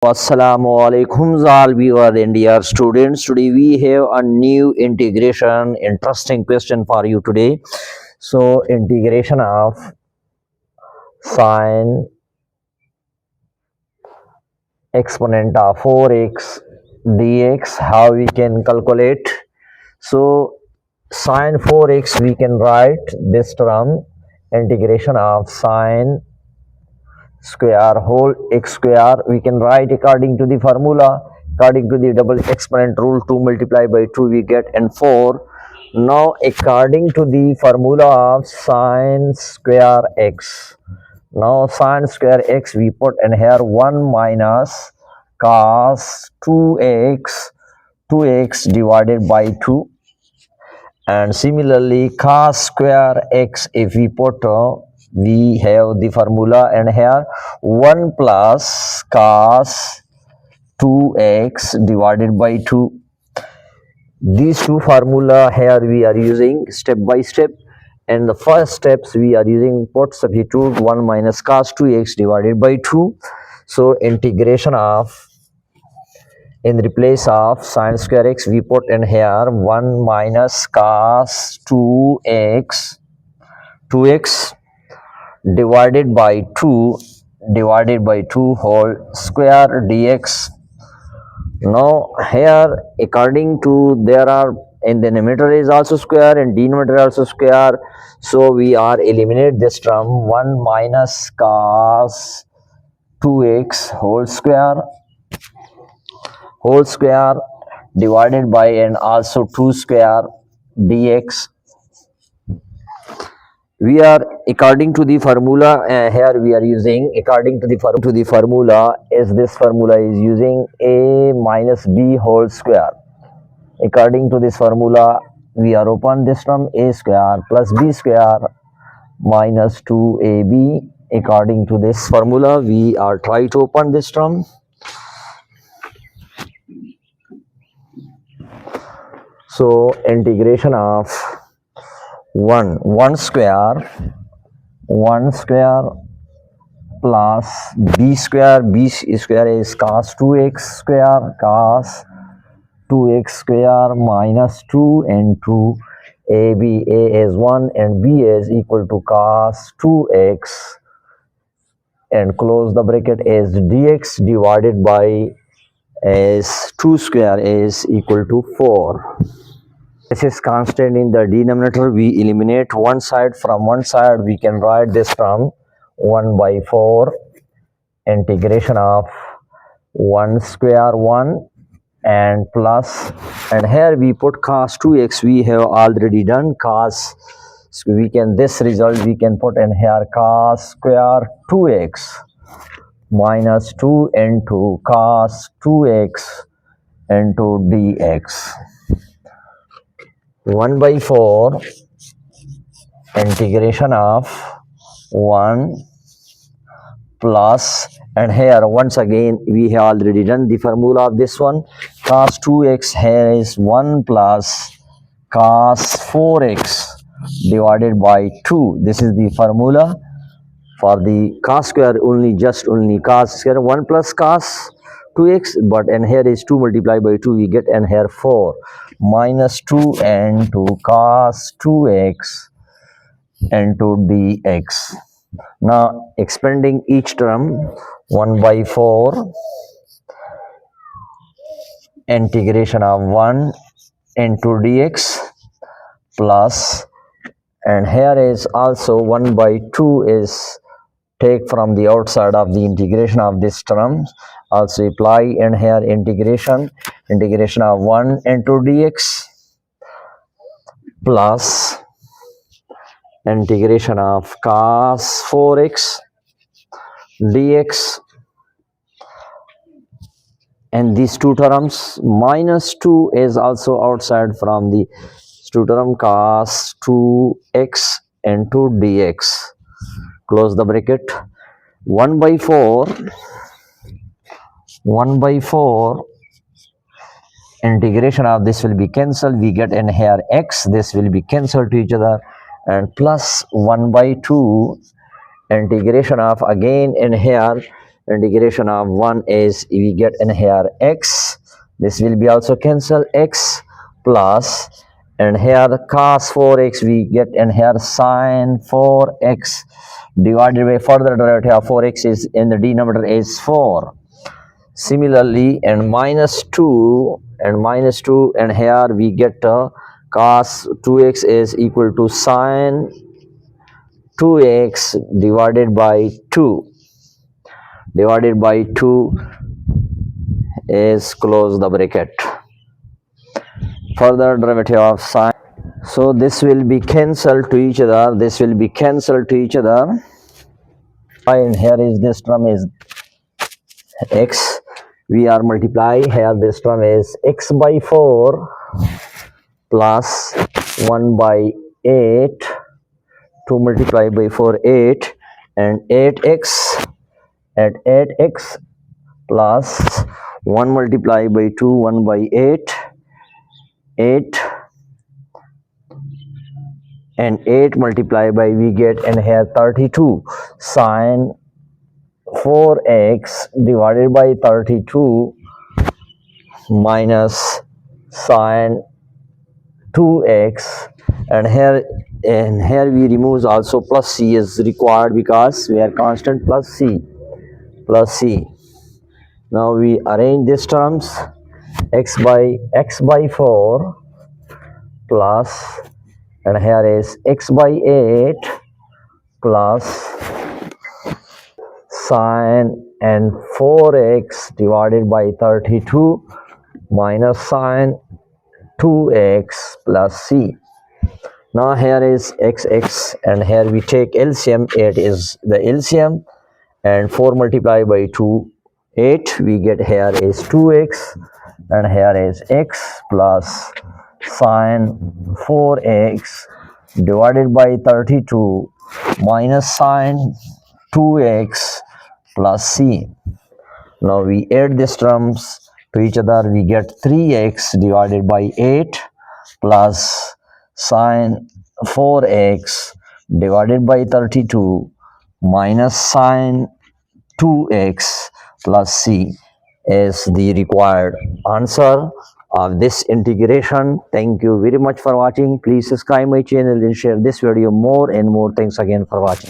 Assalamu alaikum all viewers and dear students. Today we have a new integration interesting question for you today. So integration of sine exponent of 4x dx, how we can calculate. So sine 4x, we can write this term integration of sine square whole x square. We can write according to the formula, according to the double exponent rule. 2 multiplied by 2 we get, and 4. Now according to the formula of sine square x, now sine square x we put in here 1 minus cos 2x divided by 2, and similarly cos square x, if we put we have the formula and here 1 plus cos 2x divided by 2. These two formula here we are using step by step, and the first steps we are using put substitute 1 minus cos 2x divided by 2. So integration of, in the place of sine square x we put in here 1 minus cos 2x divided by 2 whole square dx. Now here according to, there are in the numerator is also square and denominator also square, so we are eliminate this term 1 minus cos 2x whole square divided by and also 2 square dx. We are according to the formula here we are using according to the formula, is this formula is using a minus b whole square. According to this formula we are open this term a square plus b square minus 2ab. According to this formula we are try to open this term. So integration of 1 square plus b square is cos 2x square minus 2 into a is 1 and b is equal to cos 2x, and close the bracket is dx divided by as 2 square is equal to 4. This is constant in the denominator. We eliminate one side. From one side we can write this term 1 by 4 integration of 1 square 1 and plus, and here we put cos 2x, we have already done cos, so we can, this result we can put in here cos square 2x minus 2 into cos 2x into dx. 1 by 4 integration of 1 plus, and here once again we have already done the formula of this one. Cos 2x here is 1 plus cos 4x divided by 2. This is the formula for the cos square, only cos square 1 plus cos 2x, but and here is 2 multiplied by 2 we get, and here 4 minus 2 into cos 2x into dx. Now expanding each term, 1 by 4 integration of 1 into dx plus, and here is also 1 by 2 is take from the outside of the integration of this term, also apply, and here integration of 1 into dx plus integration of cos 4x dx, and these two terms minus 2 is also outside from the two term cos 2x into dx. Close the bracket. 1 by 4 integration of this will be cancelled, we get in here x, this will be cancelled to each other, and plus 1 by 2 integration of again in here integration of 1 is we get in here x, this will be also cancel x plus, and here the cos 4x we get in here sin 4x divided by further derivative of 4x is in the denominator is 4. Similarly, and minus 2 and here we get cos 2x is equal to sin 2x divided by 2 is close the bracket. Further derivative of sin, so this will be cancelled to each other, and here is this term is x, we are multiply here, this term is x by 4 plus 1 by 8, 2 multiplied by 4 8, and 8x at 8x plus 1 multiplied by 2 1 by 8 and 8 multiplied by we get in here 32 sin 4x divided by 32 minus sin 2x, and here we remove also plus c is required because we are constant plus c. Now we arrange these terms, x by 4 plus, and here is x by 8 plus sin and 4x divided by 32 minus sin 2x plus c. Now here is x, and here we take LCM, 8 is the LCM, and 4 multiplied by 2 8, we get here is 2x, and here is x plus sin 4x divided by 32 minus sin 2x plus c. Now we add these terms to each other, we get 3x divided by 8 plus sin 4x divided by 32 minus sin 2x plus c is the required answer of this integration. Thank you very much for watching. Please subscribe my channel and share this video more and more. Thanks again for watching.